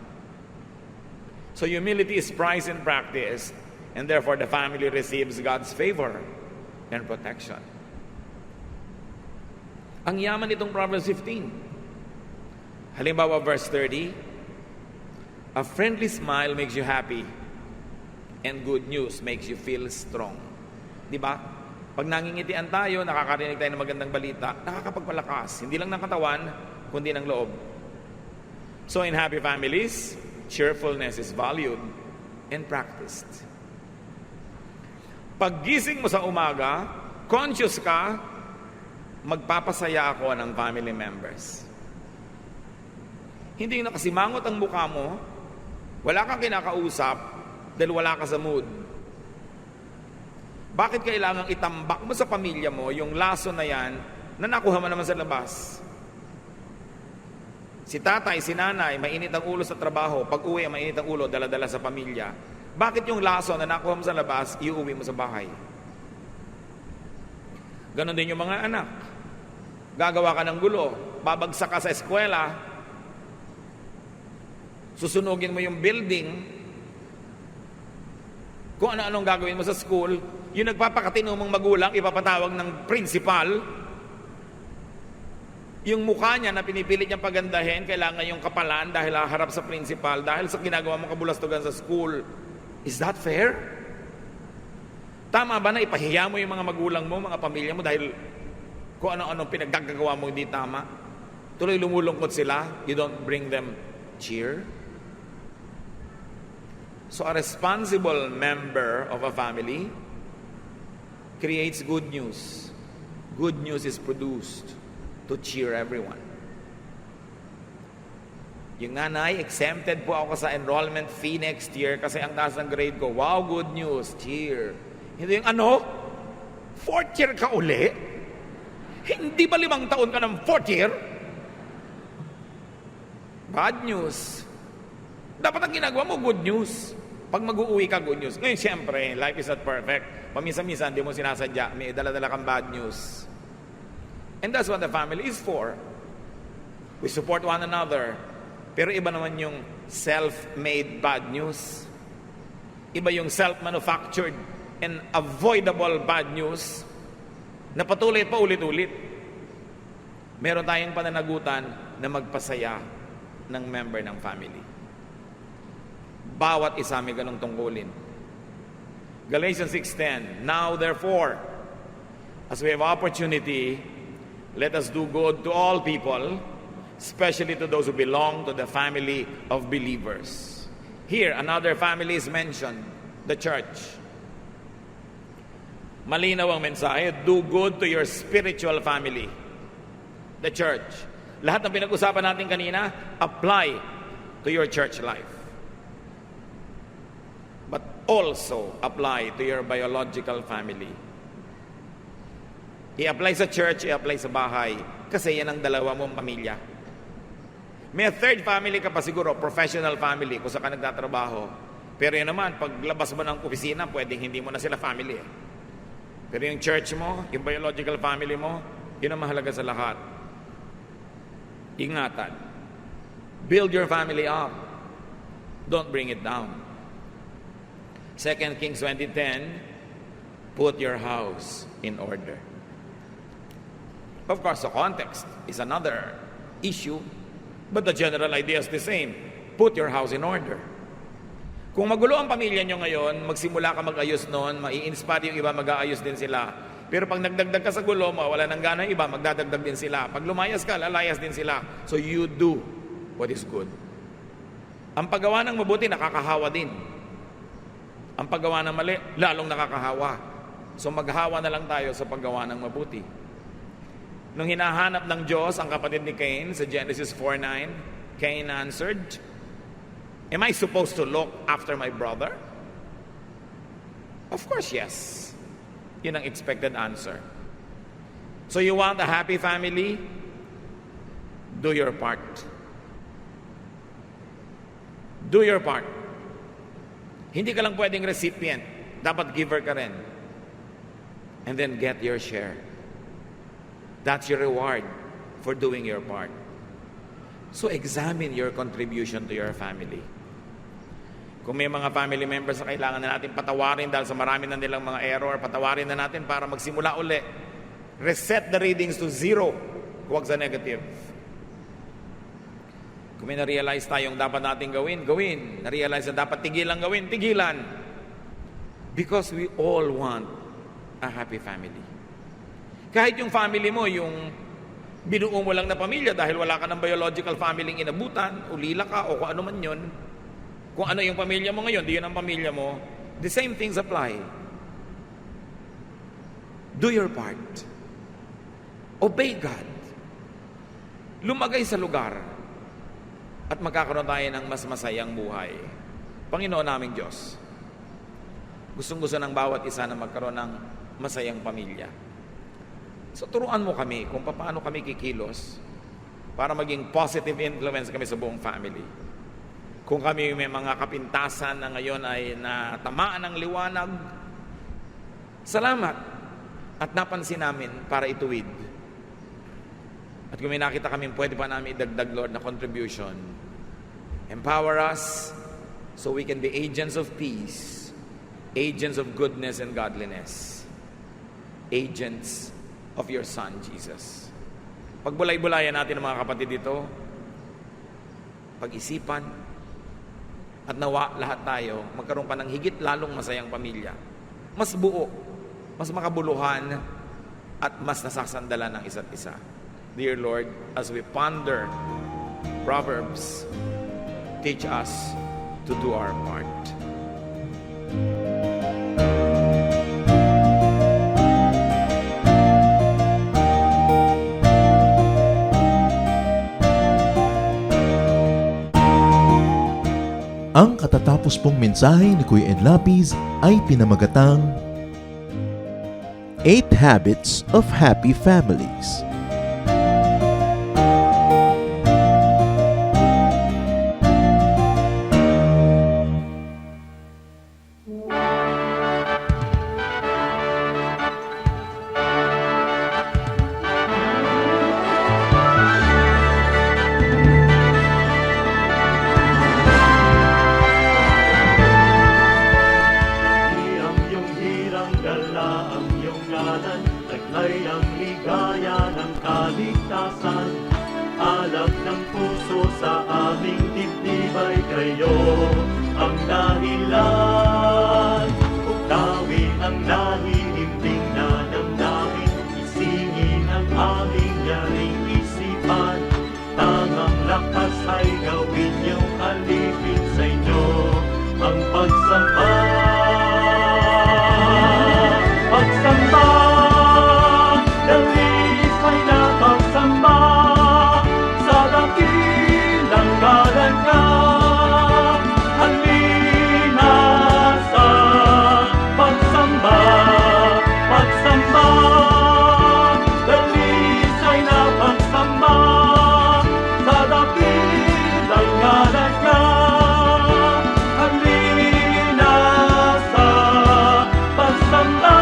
So humility is prized and practiced, and therefore the family receives God's favor and protection. Ang yaman nitong Proverbs 15. Halimbawa, verse 30, a friendly smile makes you happy, and good news makes you feel strong. Di ba? Pag nangingitian tayo, nakakarinig tayo ng magandang balita, nakakapagpalakas, hindi lang ng katawan, kundi ng loob. So in happy families, cheerfulness is valued and practiced. Paggising mo sa umaga, conscious ka, magpapasaya ako ng family members. Hindi nakasimangot ang mukha mo, wala kang kinakausap, dahil wala ka sa mood. Bakit kailangang itambak mo sa pamilya mo yung laso na yan na nakuha mo naman sa labas? Si tatay, si nanay, mainit ang ulo sa trabaho, pag uwi, mainit ang ulo, dala-dala sa pamilya. Bakit yung laso na nakuha mo sa labas, iuwi mo sa bahay? Ganon din yung mga anak. Gagawa ka ng gulo, babagsak ka sa eskwela, susunugin mo yung building, kung ano-anong gagawin mo sa school, yung nagpapakatino mong magulang, ipapatawag ng principal, yung mukha niya na pinipilit niyang pagandahin, kailangan yung kapalan dahil harap sa principal, dahil sa ginagawa mong kabulastugan sa school. Is that fair? Tama ba na ipahiya mo yung mga magulang mo, mga pamilya mo, dahil kung ano-anong pinaggagawa mo hindi tama? Tuloy lumulungkot sila, you don't bring them cheer? So a responsible member of a family creates good news. Good news is produced to cheer everyone. Yung nanay, exempted po ako sa enrollment fee next year kasi ang taas ng grade ko. Wow, good news, cheer. Hindi yung ano? 4th year ka uli? Hindi ba 5 taon ka ng 4th year? Bad news. Dapat ang ginagawa mo, good news. Pag mag-uuwi ka, good news. Ngayon, siyempre, life is not perfect. Paminsan-minsan, di mo sinasadya, may dala-dala kang bad news. And that's what the family is for. We support one another. Pero iba naman yung self-made bad news. Iba yung self-manufactured and avoidable bad news na patuloy pa ulit-ulit. Meron tayong pananagutan na magpasaya ng member ng family. Bawat isa may ganong tungkulin. Galatians 6:10, now therefore, as we have opportunity, let us do good to all people, especially to those who belong to the family of believers. Here, another family is mentioned, the church. Malinaw ang mensahe, do good to your spiritual family, the church. Lahat ng pinag-usapan natin kanina, apply to your church life. But also apply to your biological family. I-apply sa church, i-apply sa bahay, kasi yan ang dalawa mong pamilya. May third family ka pa siguro, professional family, kung saan ka nagtatrabaho. Pero yun naman, paglabas mo ng opisina, pwedeng hindi mo na sila family. Pero yung church mo, yung biological family mo, Yun ang mahalaga sa lahat. Ingatan. Build your family up. Don't bring it down. 2 Kings 20:10, put your house in order. Of course, the context is another issue, but the general idea is the same. Put your house in order. Kung magulo ang pamilya nyo ngayon, magsimula ka mag-ayos noon, mai-inspire yung iba, mag-aayos din sila. Pero pag nagdagdag ka sa gulo, wala nang gana yung iba, magdadagdag din sila. Pag lumayas ka, lalayas din sila. So you do what is good. Ang paggawa ng mabuti, nakakahawa din. Ang paggawa ng mali, lalong nakakahawa. So maghawa na lang tayo sa paggawa ng mabuti. Nung hinahanap ng Diyos ang kapatid ni Cain sa Genesis 4:9, Cain answered, "Am I supposed to look after my brother?" Of course, yes. Yun ang expected answer. So you want a happy family? Do your part. Do your part. Hindi ka lang pwedeng recipient. Dapat giver ka rin. And then get your share. That's your reward for doing your part. So examine your contribution to your family. Kung may mga family members na kailangan na natin patawarin dahil sa marami na nilang mga error, patawarin na natin para magsimula uli. Reset the readings to 0. Huwag sa negative. Kung may na-realize tayong dapat natin gawin, gawin. Na-realize na dapat tigilan gawin, tigilan. Because we all want a happy family. Kahit yung family mo, yung binuo mo lang na pamilya dahil wala ka ng biological family inabutan, ulila ka o kung ano man yun, kung ano yung pamilya mo ngayon, di yun ang pamilya mo, the same things apply. Do your part. Obey God. Lumagay sa lugar at magkakaroon tayo ng mas masayang buhay. Panginoon naming Diyos, gustong-gusto ng bawat isa na magkaroon ng masayang pamilya. So turuan mo kami kung paano kami kikilos para maging positive influence kami sa buong family. Kung kami may mga kapintasan na ngayon ay natamaan ng liwanag, salamat at napansin namin para ituwid. At kung may nakita kami, pwede pa namin idagdag, Lord, na contribution. Empower us so we can be agents of peace, agents of goodness and godliness, agents of your Son, Jesus. Pagbulay-bulayan natin ang mga kapatid dito, pag-isipan, at nawa lahat tayo magkaroon pa ng higit lalong masayang pamilya. Mas buo, mas makabuluhan, at mas nasasandalan ng isa't isa. Dear Lord, as we ponder Proverbs, teach us to do our part. Ang katatapos pong mensahe ni Kuya Ed Lapis ay pinamagatang 8 Habits of Happy Families. Taglay ang ligaya ng kaligtasan. Alab ng puso sa aming dibdib ay kayo ang dahilan. Uktawin ang nahihimbing na damdamin, isingin ang aming nyaring isipan. Tangang lakas ay gawin niyong alipin sa inyo ang pagsamba. Pagsamba, dalis ay napagsamba sa dakilang ngalan niya. Halina sa pagsamba, pagsamba, dalis ay napagsamba sa dakilang ngalan niya. Halina sa pagsamba.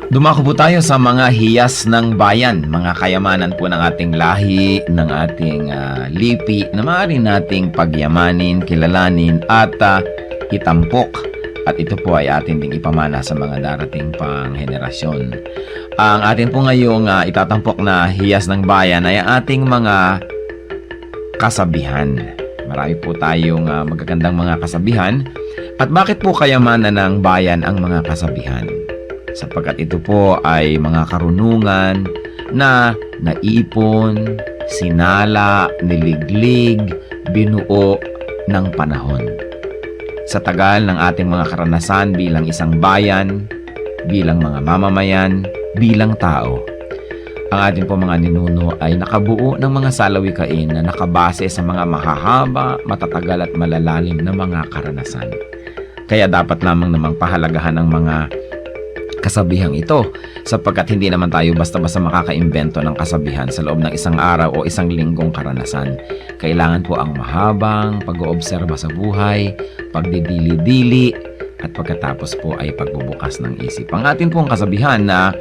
Dumako po tayo sa mga hiyas ng bayan, mga kayamanan po ng ating lahi, ng ating lipi na maaari nating pagyamanin, kilalanin at itampok. At ito po ay atin ding ipamana sa mga darating pang henerasyon. Ang atin po ngayong itatampok na hiyas ng bayan ay ating mga kasabihan. Marami po tayong magagandang mga kasabihan. At bakit po kayamanan ng bayan ang mga kasabihan? Sapagkat ito po ay mga karunungan na naipon, sinala, niliglig, binuo ng panahon. Sa tagal ng ating mga karanasan bilang isang bayan, bilang mga mamamayan, bilang tao, ang ating po mga ninuno ay nakabuo ng mga salawikain na nakabase sa mga mahahaba, matatagal at malalalim na mga karanasan. Kaya dapat lamang namang pahalagahan ng mga kasabihang ito sapagkat hindi naman tayo basta-basta makakaimbento ng kasabihan sa loob ng isang araw o isang linggong karanasan. Kailangan po ang mahabang pag-oobserba sa buhay, pagdidili-dili at pagkatapos po ay pagbubukas ng isip. Ang atin pong kasabihan na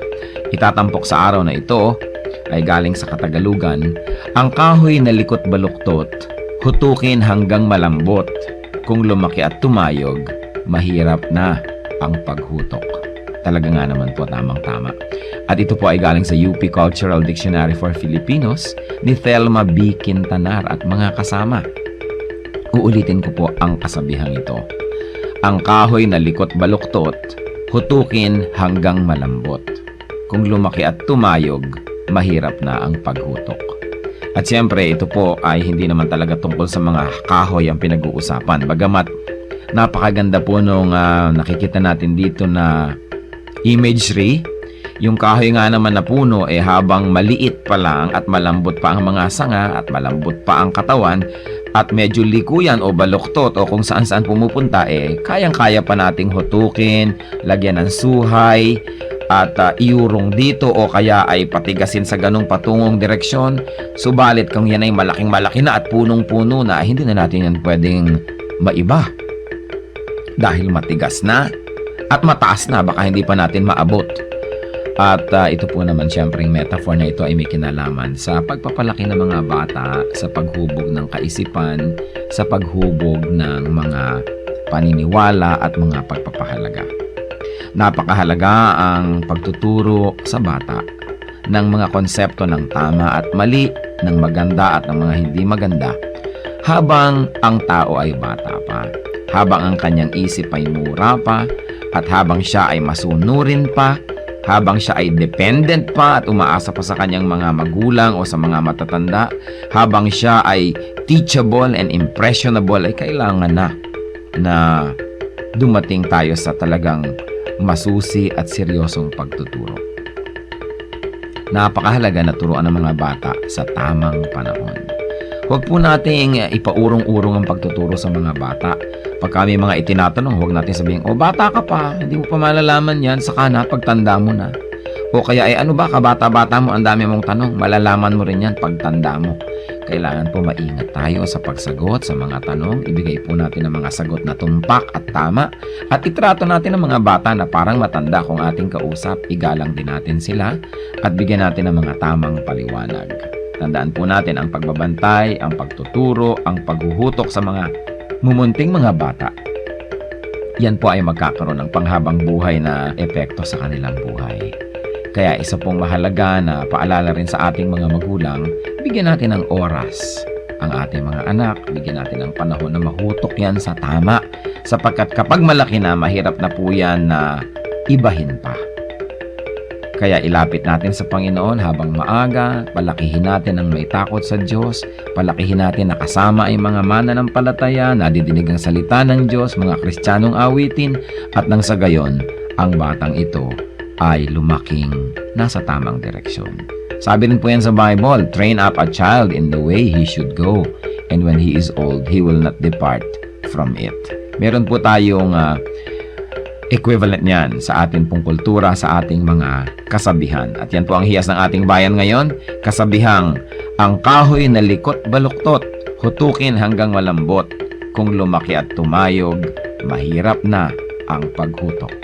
itatampok sa araw na ito ay galing sa Katagalugan. Ang kahoy na likot baluktot, hutukin hanggang malambot. Kung lumaki at tumayog, mahirap na ang paghutok. Talaga nga naman po, tamang-tama. At ito po ay galing sa UP Cultural Dictionary for Filipinos ni Thelma B. Quintanar at mga kasama. Uulitin ko po ang kasabihang ito. Ang kahoy na likot baluktot, hutukin hanggang malambot. Kung lumaki at tumayog, mahirap na ang paghutok. At siyempre, ito po ay hindi naman talaga tungkol sa mga kahoy ang pinag-uusapan. Bagamat napakaganda po nung nakikita natin dito na imagery, yung kahoy nga naman na puno habang maliit pa lang at malambot pa ang mga sanga at malambot pa ang katawan at medyo likuyan o baluktot o kung saan-saan pumupunta kayang-kaya pa nating hutukin, lagyan ng suhay at iurong dito o kaya ay patigasin sa ganong patungong direksyon. Subalit kung yan ay malaking-malaki na at punong-puno na, hindi na natin yan pwedeng maiba dahil matigas na at mataas na, baka hindi pa natin maabot. At ito po naman siyempre yung metaphor na ito ay may kinalaman sa pagpapalaki ng mga bata, sa paghubog ng kaisipan, sa paghubog ng mga paniniwala at mga pagpapahalaga. Napakahalaga ang pagtuturo sa bata ng mga konsepto ng tama at mali, ng maganda at ng mga hindi maganda, habang ang tao ay bata pa, habang ang kanyang isip ay mura pa, at habang siya ay masunurin pa, habang siya ay dependent pa at umaasa pa sa kanyang mga magulang o sa mga matatanda, habang siya ay teachable and impressionable, ay kailangan na dumating tayo sa talagang masusi at seryosong pagtuturo. Napakahalaga na turuan ng mga bata sa tamang panahon. Huwag po nating ipaurong-urong ang pagtuturo sa mga bata. Pag kami mga itinatanong, huwag natin sabihin, bata ka pa, hindi mo pa malalaman yan, saka na, pagtanda mo na. O kaya, ano ba, kabata-bata mo, ang dami mong tanong, malalaman mo rin yan pagtanda mo. Kailangan po maingat tayo sa pagsagot sa mga tanong, ibigay po natin ang mga sagot na tumpak at tama, at itrato natin ang mga bata na parang matanda kung ating kausap, igalang din natin sila, at bigyan natin ng mga tamang paliwanag. Tandaan po natin ang pagbabantay, ang pagtuturo, ang paghuhutok sa mga mumunting mga bata. Yan po ay magkakaroon ng panghabang buhay na epekto sa kanilang buhay. Kaya isa pong mahalaga na paalala rin sa ating mga magulang, bigyan natin ng oras ang ating mga anak, bigyan natin ng panahon na mahutok yan sa tama, sapagkat kapag malaki na, mahirap na po yan na ibahin pa. Kaya ilapit natin sa Panginoon habang maaga, palakihin natin ang may takot sa Diyos, palakihin natin na kasama ay mga mananampalataya, nadidinig ang salita ng Diyos, mga Kristiyanong awitin, at nang sa gayon, ang batang ito ay lumaking nasa tamang direksyon. Sabi rin po yan sa Bible, train up a child in the way he should go, and when he is old, he will not depart from it. Meron po tayong equivalent niyan sa ating pong kultura, sa ating mga kasabihan. At yan po ang hiyas ng ating bayan ngayon, kasabihang, ang kahoy na likot baluktot, hutukin hanggang malambot, kung lumaki at tumayog, mahirap na ang paghutok.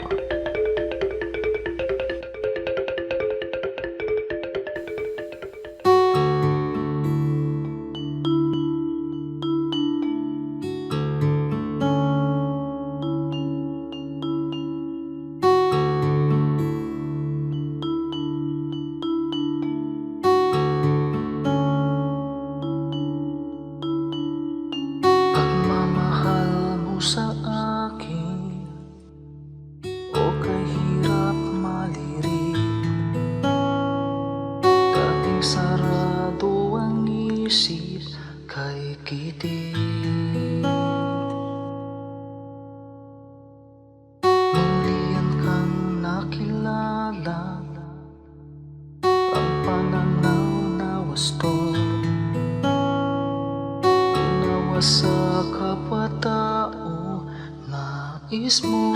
mismo.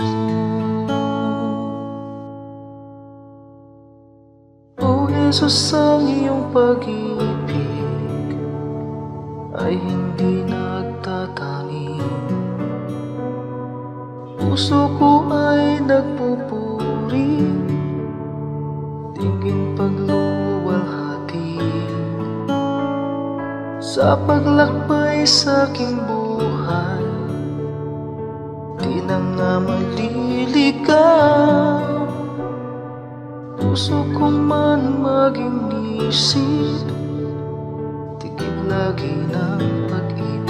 O Jesus, ang iyong pag-ibig ay hindi nagtatangi. Puso ko ay nagpupuri, tingin pagluwalhati sa paglakbay sa aking buhay. Di na nga maliligaw, puso ko man maging isip, tigib lagi ng pag-ibig.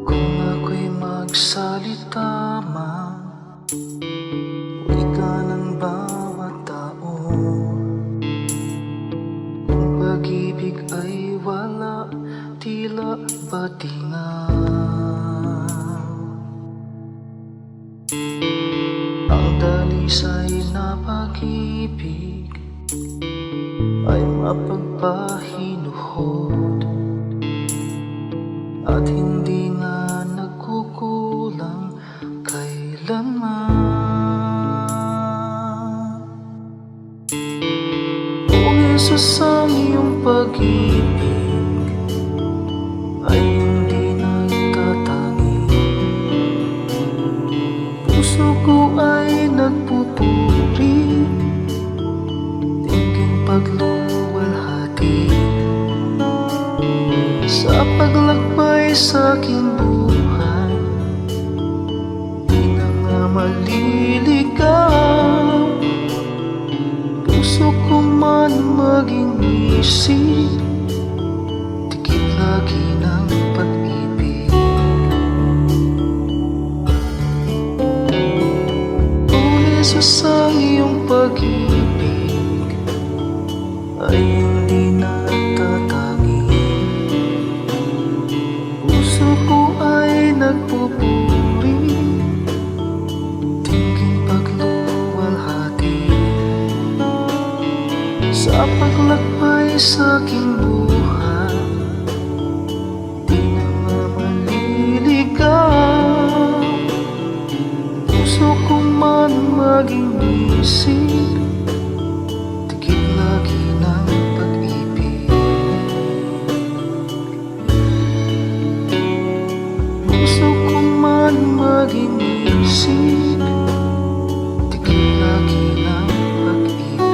Kung ako'y magsalita man, wika ng bawat tao. Kung pag-ibig ay wala, tila batingaw. Ang dalisay na pag-ibig ay mapagpahinuhod at hindi na nagkukulang kailanman. O Jesus, ang iyong pag-ibig ay hindi nagtatangi. Puso ko ay nagpupuri, tingin pagluluwalhati sa paglakbay sa aking buhay. Di na nga maliligaw, puso ko man maging isip, tikip lagi ng pag-ibig. O Jesus, ang iyong pag-ibig ay hindi nagtatangi. Puso ko ay nagpupuri, tingin pagluwalhati sa paglakbay sa aking buhay. Di na nga maliligaw, puso ko man maging isip, tikip lagi ng pag-ibig. Puso ko man maging isip, tikip lagi ng pag-ibig.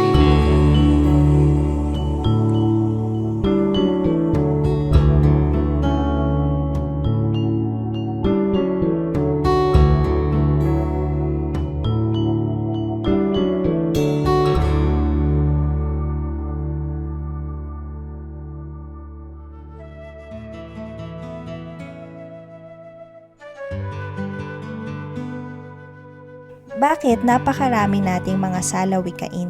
Bakit napakarami nating mga salawikain?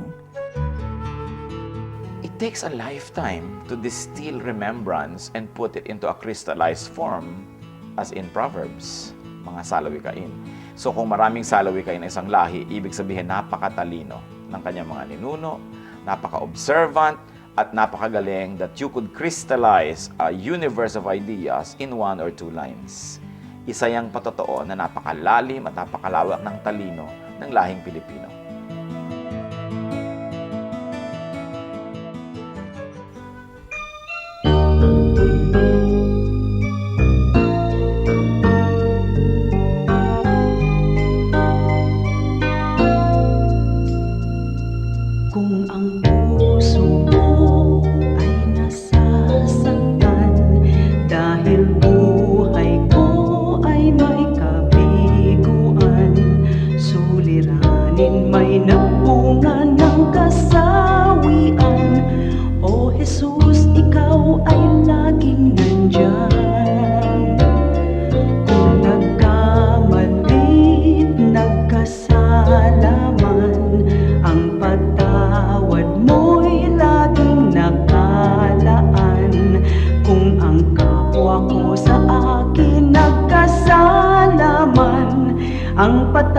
It takes a lifetime to distill remembrance and put it into a crystallized form, as in Proverbs, mga salawikain. So kung maraming salawikain na isang lahi, ibig sabihin napakatalino ng kanyang mga ninuno, napaka-observant, at napakagaling that you could crystallize a universe of ideas in 1 or 2 lines. Isa yang patotoo na napakalalim at napakalawak ng talino ng lahing Pilipino. Kung ang puso mo ay nasasaktan dahil buhay ko ay may kabiguan, suliranin may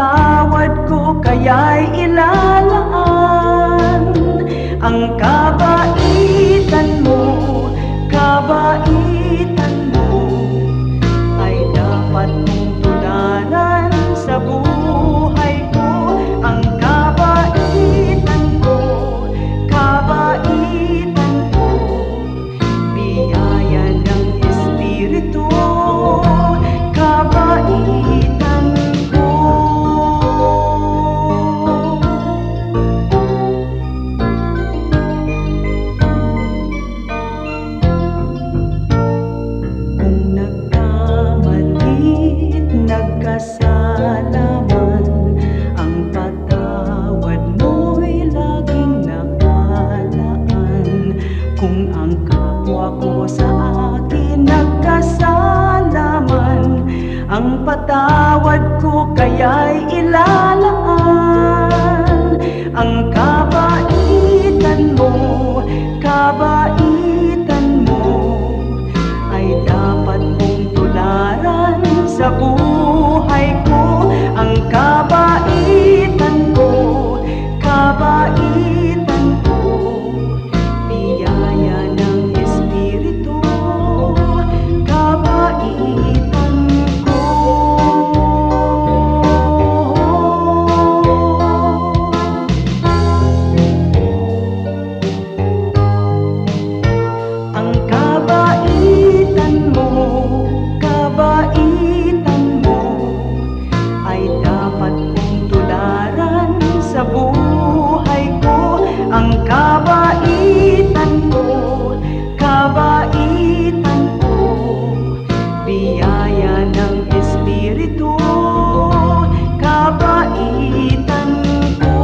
patawad ko kaya'y ilalaan. Ang kabaitan mo ay dapat mong tularan sa buhay ko. Ang kabaitan ko, biyaya ng Espiritu, kabaitan ko. Kung nagkamali't nagkasala man, ang patawad mo'y laging nakalaan. Kung ang kapwa ko sa akin nagkasala man, ang patawad ko kaya'y ilalaan. Ang kabaitan mo ay dapat mong tularan sa buhay ko. Ang kabaitan ko, biyaya ng Espiritu, kabaitan ko. Ang kabaitan mo ay dapat kong tularan sa buhay ko. Ang kabaitan ko, biyaya ng Espiritu, kabaitan ko.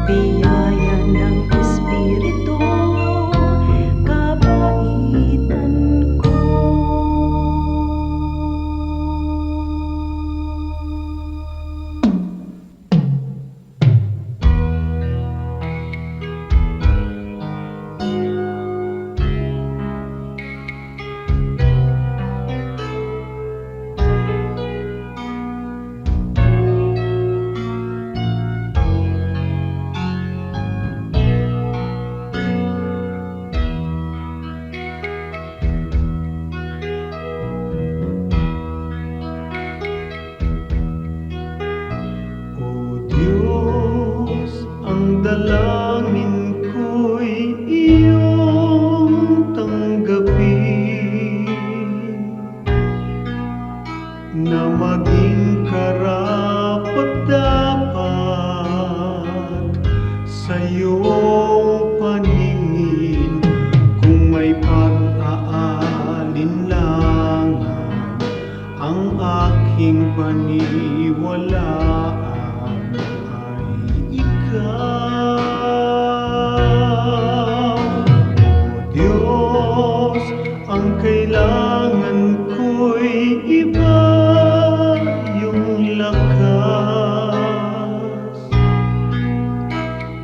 Biyaya ng Espiritu, kabaitan ko. O Diyos, ang dalangin ko'y iyong tanggapin, na maging karapat-dapat sa iyong paningin. Kung may pag-aalinlangan ang aking paniwalaan, ay ikaw. O Diyos, ang kailangan ko'y iba yung lakas,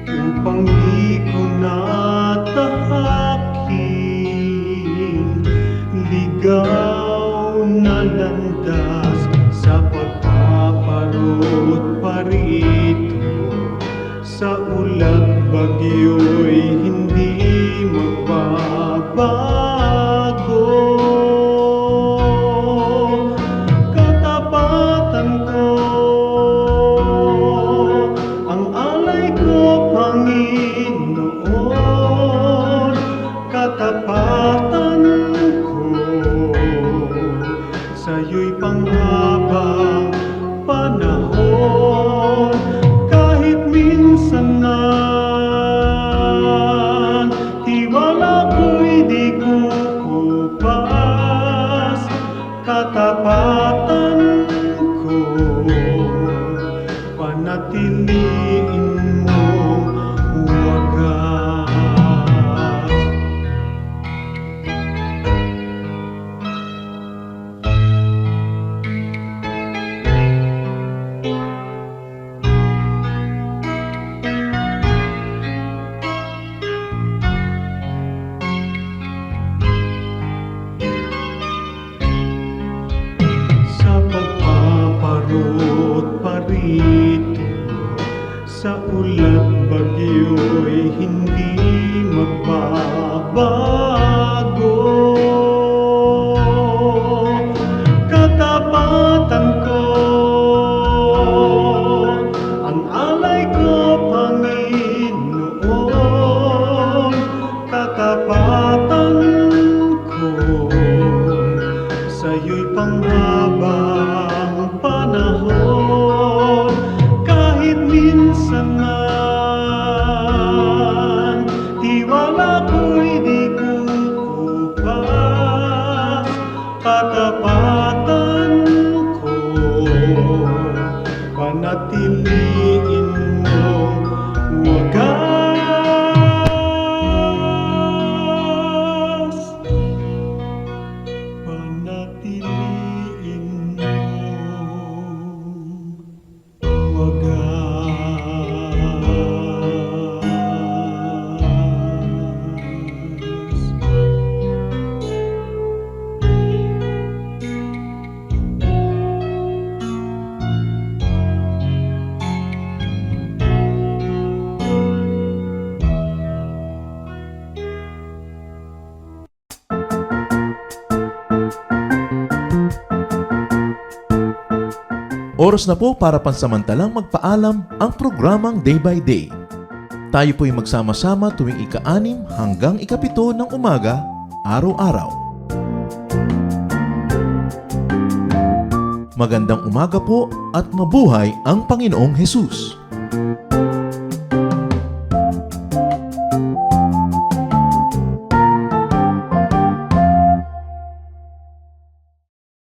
upang di ko natahakin ligaw na landas sa pagpaparot parito. Sa ulat bagyo'y hindi magbabago. Katapatan ko, ang alay ko, Panginoon. Katapatan ko, sa'yo'y panghabang panahon. Kahit minsan na tiwala ko'y di kukupas, katapatan ko panatiliin mong wagas. sa ulat bagyo'y hindi magbabago. Katapatan ko, ang alay ko, Panginoon. Katapatan ko, sa'yo'y panghabang panahon. Kahit minsan man, tiwala ko'y di kukupas. Katapatan ko, panatiliin mong wagas. Panatiliin mong wagas. Oras na po para pansamantalang magpaalam ang programang Day by Day. Tayo po'y magsama-sama tuwing ika-6 hanggang ika-7 ng umaga, araw-araw. Magandang umaga po at mabuhay ang Panginoong Hesus!